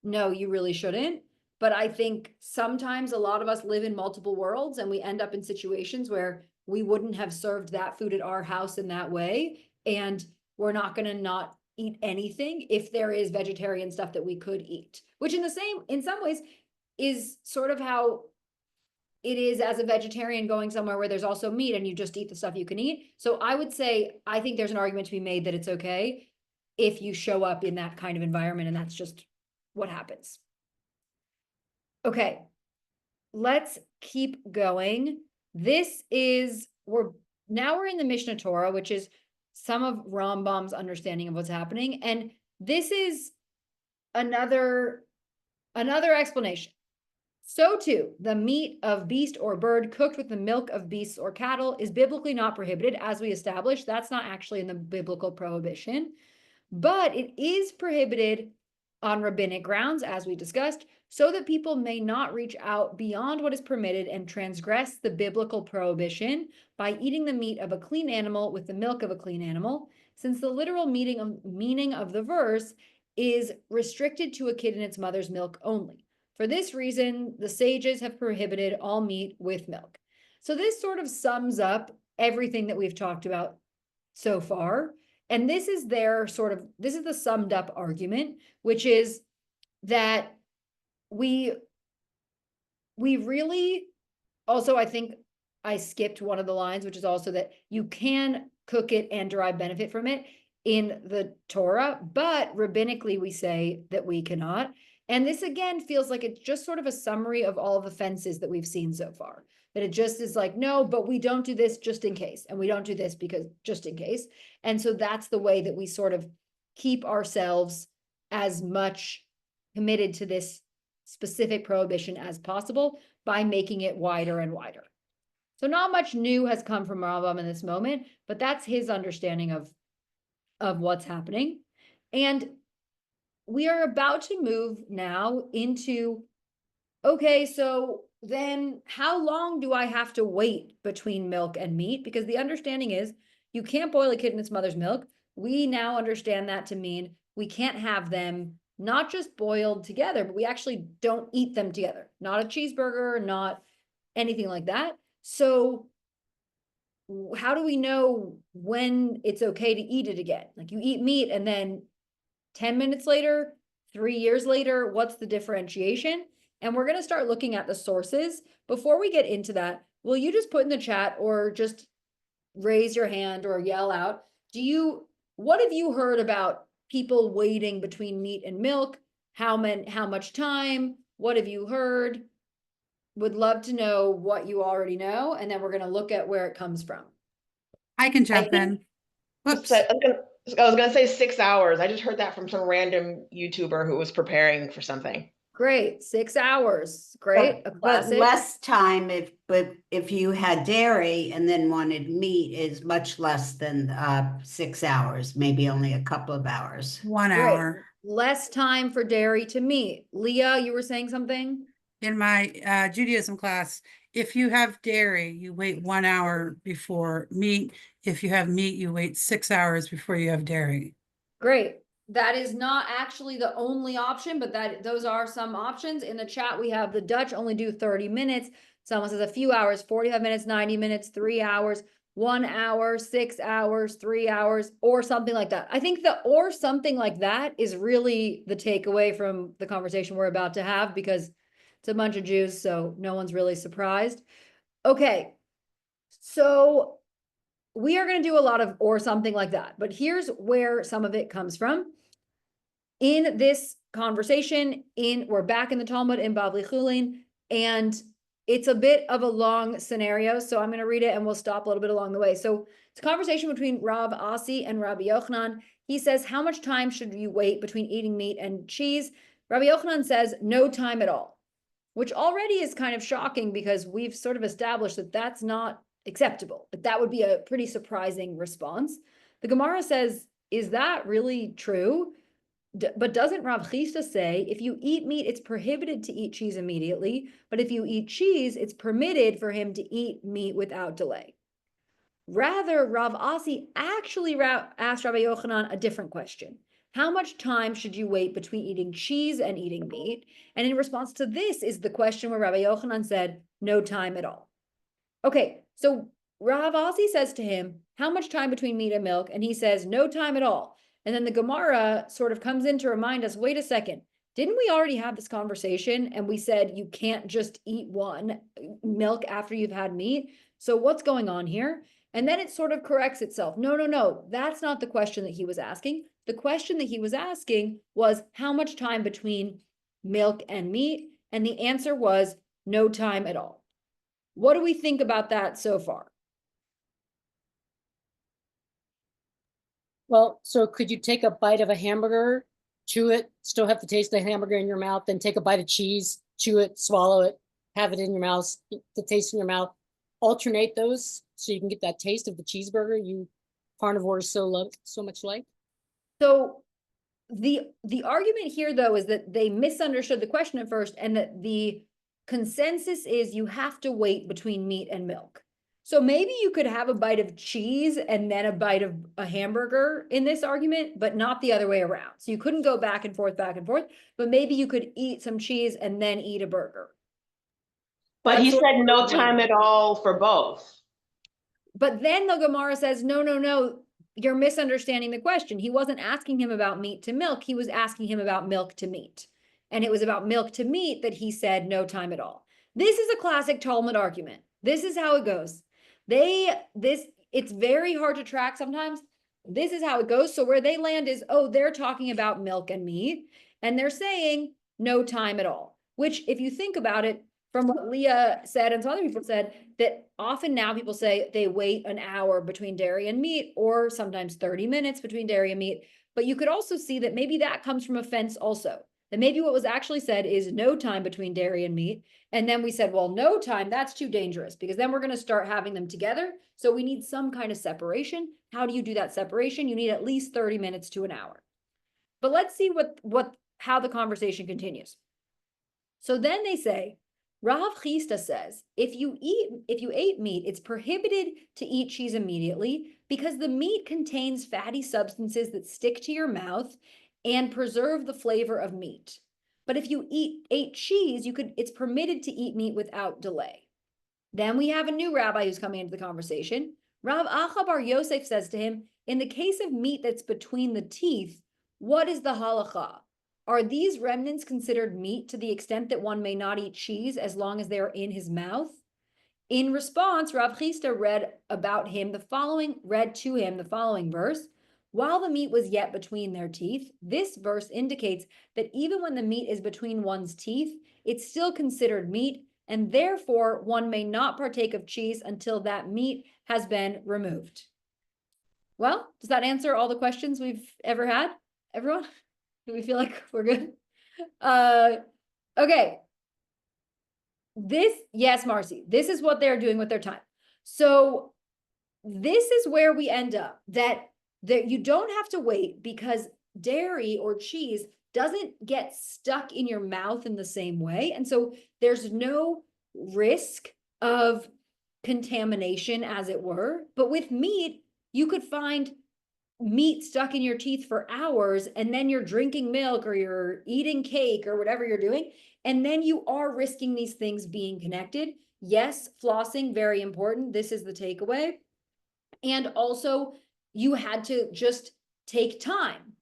Speaker 1: no, you really shouldn't. But I think sometimes a lot of us live in multiple worlds and we end up in situations where we wouldn't have served that food at our house in that way. And we're not going to not eat anything if there is vegetarian stuff that we could eat, which in some ways is sort of how it is as a vegetarian going somewhere where there's also meat and you just eat the stuff you can eat. So I would say, I think there's an argument to be made that it's okay if you show up in that kind of environment and that's just what happens. Okay, let's keep going. We're in the Mishnah Torah, which is some of Rambam's understanding of what's happening. And this is another explanation. So too, the meat of beast or bird cooked with the milk of beasts or cattle is biblically not prohibited, as we established. That's not actually in the biblical prohibition, but it is prohibited on rabbinic grounds, as we discussed, so that people may not reach out beyond what is permitted and transgress the biblical prohibition by eating the meat of a clean animal with the milk of a clean animal, since the literal meaning of the verse is restricted to a kid in its mother's milk only. For this reason, the sages have prohibited all meat with milk. So this sort of sums up everything that we've talked about so far. And this is the summed up argument, which is that we really also, I think I skipped one of the lines, which is also that you can cook it and derive benefit from it in the Torah, but rabbinically we say that we cannot. And this again feels like it's just sort of a summary of all of the fences that we've seen so far. That it just is like, no, but we don't do this just in case. And we don't do this because just in case. And so that's the way that we sort of keep ourselves as much committed to this specific prohibition as possible by making it wider and wider. So not much new has come from Rambam in this moment, but that's his understanding of what's happening. And we are about to move now into, okay, so then how long do I have to wait between milk and meat? Because the understanding is you can't boil a kid in its mother's milk. We now understand that to mean we can't have them not just boiled together, but we actually don't eat them together. Not a cheeseburger, not anything like that. So how do we know when it's okay to eat it again? Like you eat meat and then 10 minutes later, 3 years later, what's the differentiation? And we're going to start looking at the sources. Before we get into that, will you just put in the chat or just raise your hand or yell out? What have you heard about people waiting between meat and milk? How much time? What have you heard? Would love to know what you already know, and then we're going to look at where it comes from.
Speaker 4: I can jump
Speaker 6: think-
Speaker 4: in. Whoops.
Speaker 6: I was gonna say 6 hours. I just heard that from some random YouTuber who was preparing for something.
Speaker 1: Great, 6 hours. Great, a
Speaker 3: But
Speaker 1: classic.
Speaker 3: less time if you had dairy and then wanted meat is much less than 6 hours, maybe only a couple of hours.
Speaker 4: 1
Speaker 1: Great.
Speaker 4: hour.
Speaker 1: Less time for dairy to meat. Leah, you were saying something?
Speaker 4: In my Judaism class, if you have dairy, you wait 1 hour before meat. If you have meat, you wait 6 hours before you have dairy.
Speaker 1: Great. That is not actually the only option, but those are some options. In the chat, we have the Dutch only do 30 minutes. Someone says a few hours, 45 minutes, 90 minutes, 3 hours, 1 hour, 6 hours, 3 hours, or something like that. I think the or something like that is really the takeaway from the conversation we're about to have, because it's a bunch of Jews, so no one's really surprised. Okay, so we are going to do a lot of or something like that, but here's where some of it comes from. In this conversation, we're back in the Talmud in Bavli Chulin, and it's a bit of a long scenario, so I'm going to read it and we'll stop a little bit along the way. So it's a conversation between Rav Asi and Rabbi Yochanan. He says, how much time should you wait between eating meat and cheese? Rabbi Yochanan says, no time at all, which already is kind of shocking because we've sort of established that that's not acceptable. But that would be a pretty surprising response. The Gemara says, is that really true? But doesn't Rav Chisda say, if you eat meat, it's prohibited to eat cheese immediately, but if you eat cheese, it's permitted for him to eat meat without delay? Rather, Rav Asi actually asked Rabbi Yochanan a different question. How much time should you wait between eating cheese and eating meat? And in response to this is the question where Rabbi Yochanan said, no time at all. Okay, so Rav Asi says to him, how much time between meat and milk? And he says, no time at all. And then the Gemara sort of comes in to remind us, wait a second, didn't we already have this conversation? And we said, you can't just eat one milk after you've had meat. So what's going on here? And then it sort of corrects itself. No, that's not the question that he was asking. The question that he was asking was how much time between milk and meat? And the answer was no time at all. What do we think about that so far?
Speaker 2: Well, so could you take a bite of a hamburger, chew it, still have the taste of the hamburger in your mouth, then take a bite of cheese, chew it, swallow it, have it in your mouth, the taste in your mouth, alternate those so you can get that taste of the cheeseburger you carnivores so much like?
Speaker 1: So the argument here, though, is that they misunderstood the question at first, and that the consensus is you have to wait between meat and milk. So maybe you could have a bite of cheese and then a bite of a hamburger in this argument, but not the other way around. So you couldn't go back and forth, but maybe you could eat some cheese and then eat a burger.
Speaker 6: But he
Speaker 1: That's
Speaker 6: said no
Speaker 1: what-
Speaker 6: time at all for both.
Speaker 1: But then the Gemara says, no, you're misunderstanding the question. He wasn't asking him about meat to milk. He was asking him about milk to meat. And it was about milk to meat that he said no time at all. This is a classic Talmud argument. This is how it goes. It's very hard to track sometimes. This is how it goes. So where they land is, oh, they're talking about milk and meat, and they're saying no time at all, which if you think about it, from what Leah said and some other people said, that often now people say they wait an hour between dairy and meat, or sometimes 30 minutes between dairy and meat. But you could also see that maybe that comes from offense also, that maybe what was actually said is no time between dairy and meat. And then we said, well, no time, that's too dangerous because then we're going to start having them together. So we need some kind of separation. How do you do that separation? You need at least 30 minutes to an hour. But let's see how the conversation continues. So then they say, Rav Chisda says, if you ate meat, it's prohibited to eat cheese immediately because the meat contains fatty substances that stick to your mouth and preserve the flavor of meat. But if you ate cheese, it's permitted to eat meat without delay. Then we have a new rabbi who's coming into the conversation. Rav Acha bar Yosef says to him, in the case of meat that's between the teeth, what is the halacha? Are these remnants considered meat to the extent that one may not eat cheese as long as they are in his mouth? In response, Rav Chisda read to him the following verse. While the meat was yet between their teeth, this verse indicates that even when the meat is between one's teeth, it's still considered meat, and therefore one may not partake of cheese until that meat has been removed. Well, does that answer all the questions we've ever had, everyone? Do we feel like we're good? Okay. Yes, Marcy, this is what they're doing with their time. So this is where we end up, that you don't have to wait because dairy or cheese doesn't get stuck in your mouth in the same way. And so there's no risk of contamination, as it were. But with meat, you could find meat stuck in your teeth for hours, and then you're drinking milk or you're eating cake or whatever you're doing. And then you are risking these things being connected. Yes, flossing, very important. This is the takeaway. And also, you had to just take time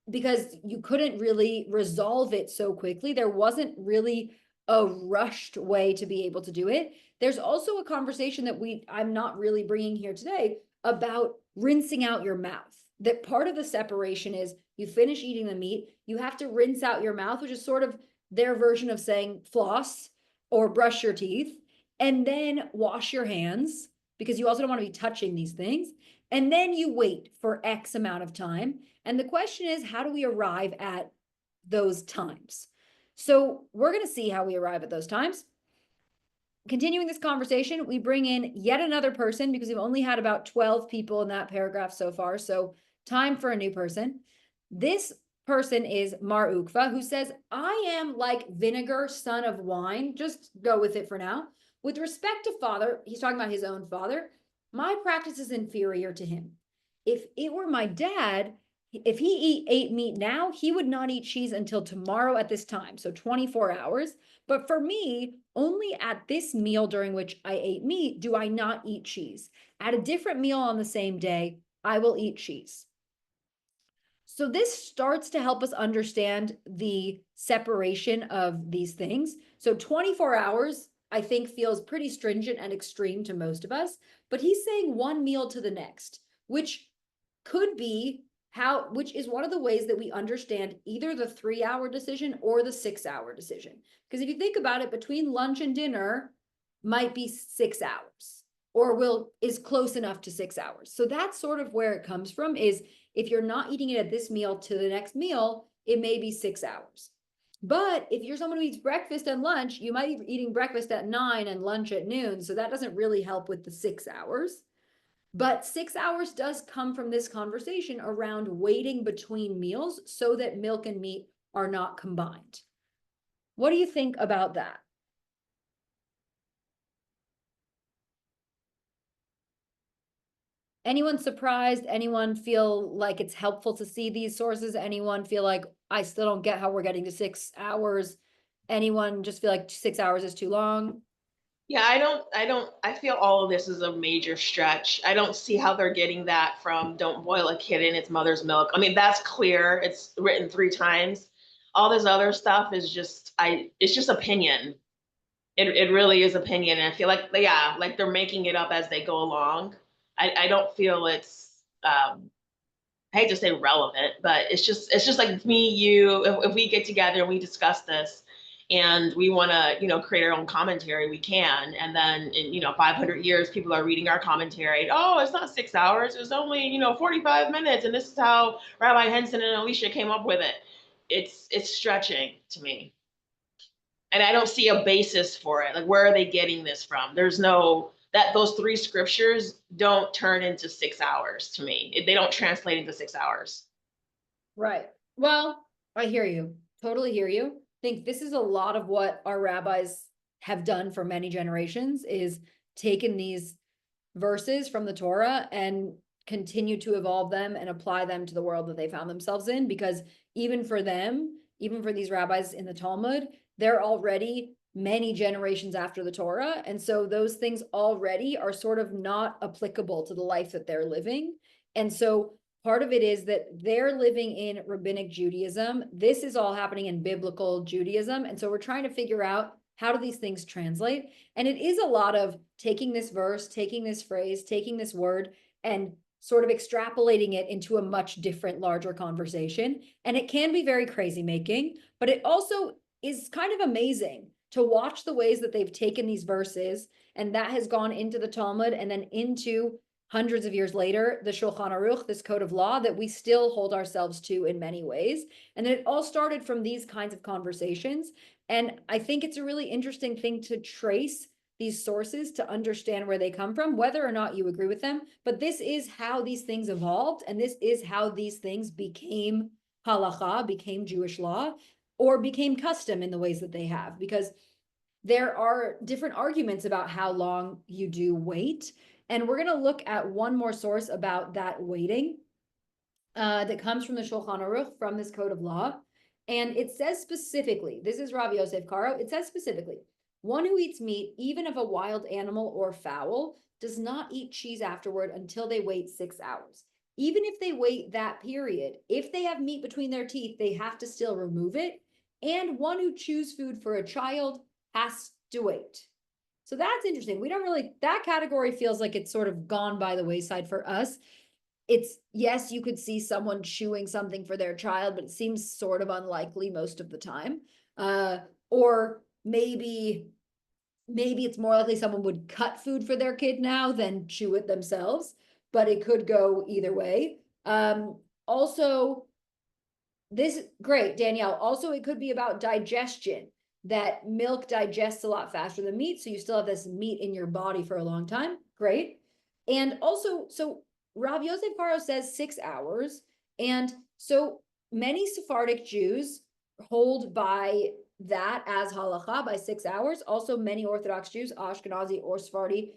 Speaker 1: because you couldn't really resolve it so quickly. There wasn't really a rushed way to be able to do it. There's also a conversation that I'm not really bringing here today about rinsing out your mouth. That part of the separation is you finish eating the meat, you have to rinse out your mouth, which is sort of their version of saying floss or brush your teeth, and then wash your hands because you also don't want to be touching these things. And then you wait for X amount of time. And the question is, how do we arrive at those times? So we're going to see how we arrive at those times. Continuing this conversation, we bring in yet another person because we've only had about 12 people in that paragraph so far. So time for a new person. This person is Mar Ukva, who says, I am like vinegar, son of wine. Just go with it for now. With respect to father, he's talking about his own father. My practice is inferior to him. If it were my dad, if he ate meat now, he would not eat cheese until tomorrow at this time, so 24 hours. But for me, only at this meal during which I ate meat do I not eat cheese. At a different meal on the same day, I will eat cheese. So this starts to help us understand the separation of these things. So 24 hours, I think, feels pretty stringent and extreme to most of us, but he's saying one meal to the next, which could be which is one of the ways that we understand either the 3-hour decision or the 6-hour decision. Because if you think about it, between lunch and dinner might be 6 hours or is close enough to 6 hours. So that's sort of where it comes from, is if you're not eating it at this meal to the next meal, it may be 6 hours. But if you're someone who eats breakfast and lunch, you might be eating breakfast at 9 and lunch at noon. So that doesn't really help with the 6 hours. But 6 hours does come from this conversation around waiting between meals so that milk and meat are not combined. What do you think about that? Anyone surprised? Anyone feel like it's helpful to see these sources? Anyone feel like I still don't get how we're getting to 6 hours? Anyone just feel like 6 hours is too long?
Speaker 6: Yeah, I feel all of this is a major stretch. I don't see how they're getting that from don't boil a kid in its mother's milk. I mean, that's clear. It's written 3 times. All this other stuff is it's just opinion. It really is opinion. And I feel like, yeah, like they're making it up as they go along. I don't feel it's, I hate to say relevant, but it's just like me, you, if we get together and we discuss this, and we want to, create our own commentary, we can. And then in, 500 years, people are reading our commentary. Oh, it's not 6 hours. It was only, 45 minutes. And this is how Rabbi Jensen and Alicia came up with it. it's stretching to me. And I don't see a basis for it. Like, where are they getting this from? There's no, those 3 scriptures don't turn into 6 hours to me. They don't translate into 6 hours.
Speaker 1: Right. Well, I hear you. Totally hear you. I think this is a lot of what our rabbis have done for many generations, is taken these verses from the Torah and continue to evolve them and apply them to the world that they found themselves in. Because even for them, even for these rabbis in the Talmud, they're already many generations after the Torah. And so those things already are sort of not applicable to the life that they're living. And so part of it is that they're living in rabbinic Judaism. This is all happening in biblical Judaism. And so we're trying to figure out, how do these things translate? And it is a lot of taking this verse, taking this phrase, taking this word, and sort of extrapolating it into a much different, larger conversation. And it can be very crazy making, but it also is kind of amazing to watch the ways that they've taken these verses, and that has gone into the Talmud and then into, hundreds of years later, the Shulchan Aruch, this code of law that we still hold ourselves to in many ways. And it all started from these kinds of conversations. And I think it's a really interesting thing to trace these sources to understand where they come from, whether or not you agree with them. But this is how these things evolved, and this is how these things became halacha, became Jewish law, or became custom in the ways that they have, because there are different arguments about how long you do wait. And we're going to look at one more source about that waiting that comes from the Shulchan Aruch, from this code of law. And it says specifically, this is Rabbi Yosef Karo, it says specifically, one who eats meat, even of a wild animal or fowl, does not eat cheese afterward until they wait 6 hours. Even if they wait that period, if they have meat between their teeth, they have to still remove it. And one who chews food for a child has to wait. So that's interesting. We don't really, that category feels like it's sort of gone by the wayside for us. It's, yes, you could see someone chewing something for their child, but it seems sort of unlikely most of the time. Or maybe it's more likely someone would cut food for their kid now than chew it themselves, but it could go either way. Also, this, great, Danielle. Also, it could be about digestion, that milk digests a lot faster than meat. So you still have this meat in your body for a long time. Great. And also, so Rav Yosef Karo says 6 hours. And so many Sephardic Jews hold by that as halacha, by 6 hours. Also, many Orthodox Jews, Ashkenazi or Sephardi,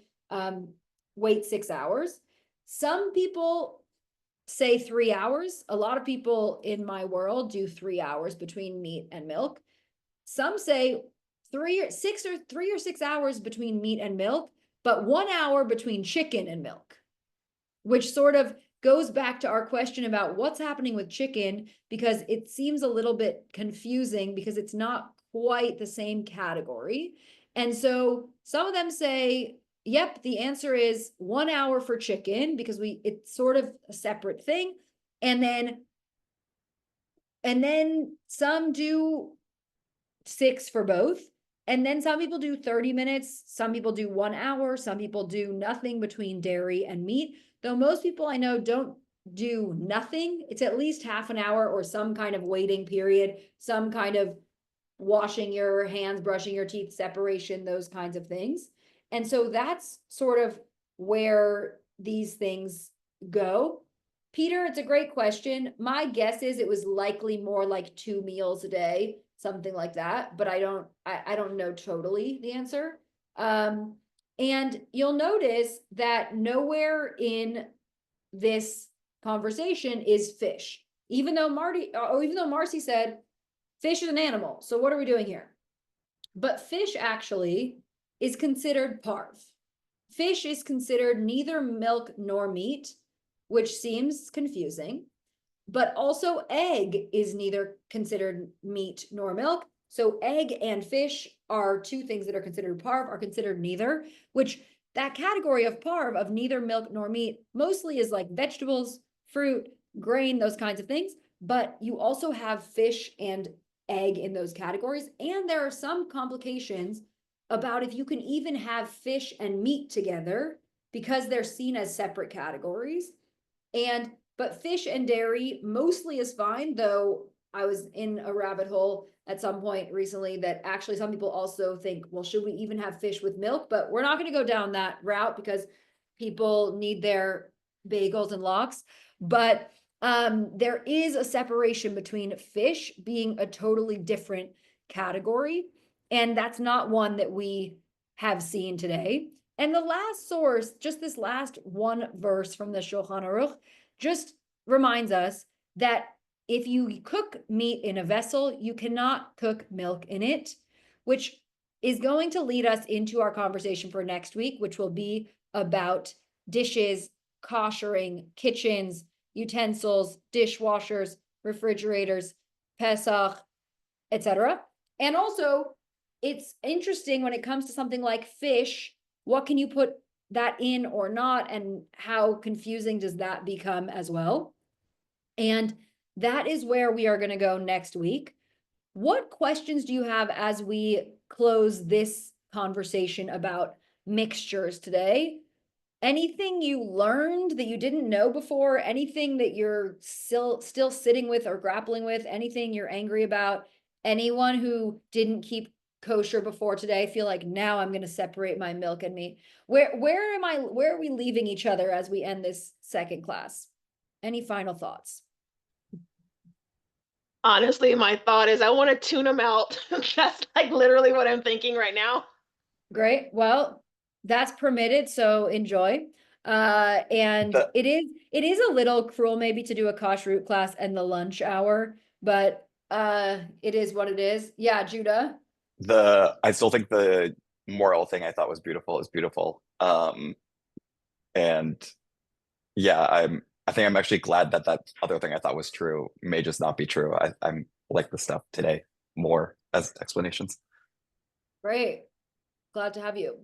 Speaker 1: wait 6 hours. Some people say 3 hours. A lot of people in my world do 3 hours between meat and milk. Some say 3 or 6 hours between meat and milk, but 1 hour between chicken and milk, which sort of goes back to our question about what's happening with chicken, because it seems a little bit confusing because it's not quite the same category. And so some of them say, yep, the answer is 1 hour for chicken, because it's sort of a separate thing. And then some do 6 for both. And then some people do 30 minutes, some people do 1 hour, some people do nothing between dairy and meat. Though most people I know don't do nothing. It's at least half an hour or some kind of waiting period, some kind of washing your hands, brushing your teeth, separation, those kinds of things. And so that's sort of where these things go. Peter, it's a great question. My guess is it was likely more like 2 meals a day, something like that, but I don't know totally the answer. And you'll notice that nowhere in this conversation is fish, even though Marcy said fish is an animal. So what are we doing here? But fish actually is considered parv. Fish is considered neither milk nor meat, which seems confusing, but also egg is neither considered meat nor milk. So egg and fish are 2 things that are considered parv, are considered neither, which that category of parv, of neither milk nor meat, mostly is like vegetables, fruit, grain, those kinds of things. But you also have fish and egg in those categories. And there are some complications about if you can even have fish and meat together, because they're seen as separate categories. But fish and dairy mostly is fine, though I was in a rabbit hole at some point recently that actually some people also think, well, should we even have fish with milk? But we're not going to go down that route because people need their bagels and lox. But there is a separation between fish being a totally different category, and that's not one that we have seen today. And the last source, just this last one verse from the Shulchan Aruch, just reminds us that if you cook meat in a vessel, you cannot cook milk in it, which is going to lead us into our conversation for next week, which will be about dishes, koshering, kitchens, utensils, dishwashers, refrigerators, Pesach, etc. And also, it's interesting when it comes to something like fish, what can you put that in or not, and how confusing does that become as well? And that is where we are going to go next week. What questions do you have as we close this conversation about mixtures today? Anything you learned that you didn't know before? Anything that you're still sitting with or grappling with? Anything you're angry about? Anyone who didn't keep kosher before today feel like now I'm going to separate my milk and meat? Where are we leaving each other as we end this second class? Any final thoughts?
Speaker 6: Honestly, my thought is I want to tune them out. That's like literally what I'm thinking right now.
Speaker 1: Great. Well, that's permitted, so enjoy. And it is a little cruel maybe to do a kashrut class and the lunch hour, but it is what it is. Yeah, Judah.
Speaker 9: I still think the moral thing I thought was beautiful is beautiful. And yeah, I think I'm actually glad that that other thing I thought was true may just not be true. I'm like the stuff today more as explanations.
Speaker 1: Great. Glad to have you.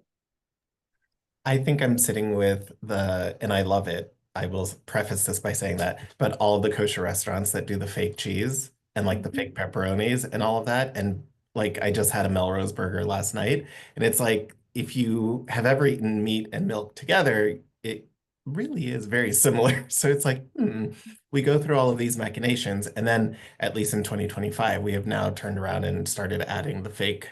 Speaker 7: I think I'm sitting with and I love it. I will preface this by saying that, but all the kosher restaurants that do the fake cheese and like the fake pepperonis and all of that. And like, I just had a Melrose burger last night, and it's like, if you have ever eaten meat and milk together, it really is very similar. So it's like, we go through all of these machinations. And then at least in 2025, we have now turned around and started adding the fake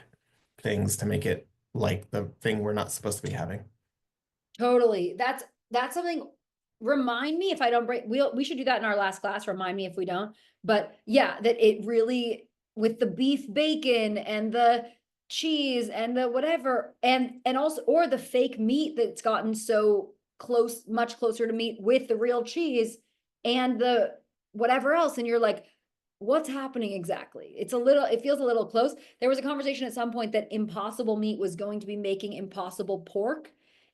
Speaker 7: things to make it like the thing we're not supposed to be having.
Speaker 1: Totally. That's something. Remind me if I don't break. We should do that in our last class. Remind me if we don't. But yeah, that it really, with the beef bacon and the cheese and the whatever, and also, or the fake meat that's gotten so close, much closer to meat with the real cheese and the whatever else, and you're like, what's happening exactly? It feels a little close. There was a conversation at some point that Impossible Meat was going to be making Impossible Pork,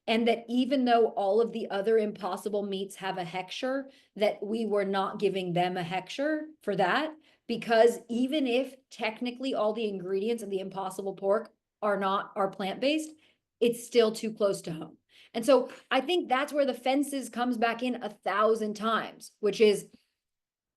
Speaker 1: and that even though all of the other Impossible Meats have a hechsher, that we were not giving them a hechsher for that, because even if technically all the ingredients of the Impossible Pork are plant-based, it's still too close to home. And so I think that's where the fences comes back in 1,000 times, which is,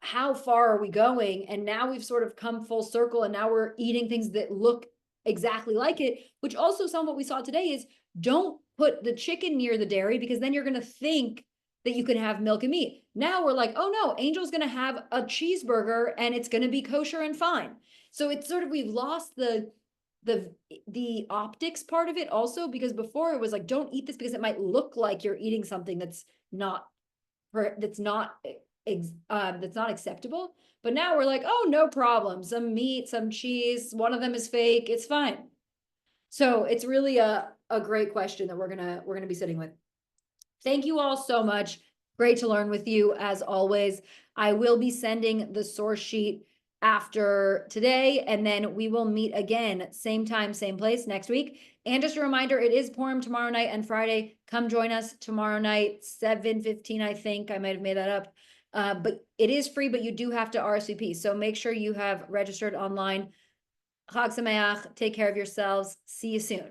Speaker 1: how far are we going? And now we've sort of come full circle, and now we're eating things that look exactly like it, which also some of what we saw today is, don't put the chicken near the dairy, because then you're going to think that you can have milk and meat. Now we're like, oh no, Angel's going to have a cheeseburger and it's going to be kosher and fine. So it's sort of, we've lost the optics part of it also, because before it was like, don't eat this because it might look like you're eating something that's not acceptable. But now we're like, oh, no problem. Some meat, some cheese, one of them is fake. It's fine. So it's really a great question that we're gonna be sitting with. Thank you all so much. Great to learn with you as always. I will be sending the source sheet after today, and then we will meet again, same time, same place next week. And just a reminder, it is Purim tomorrow night and Friday. Come join us tomorrow night, 7:15, I think. I might have made that up. But it is free, but you do have to RSVP. So make sure you have registered online. Chag Sameach. Take care of yourselves. See you soon.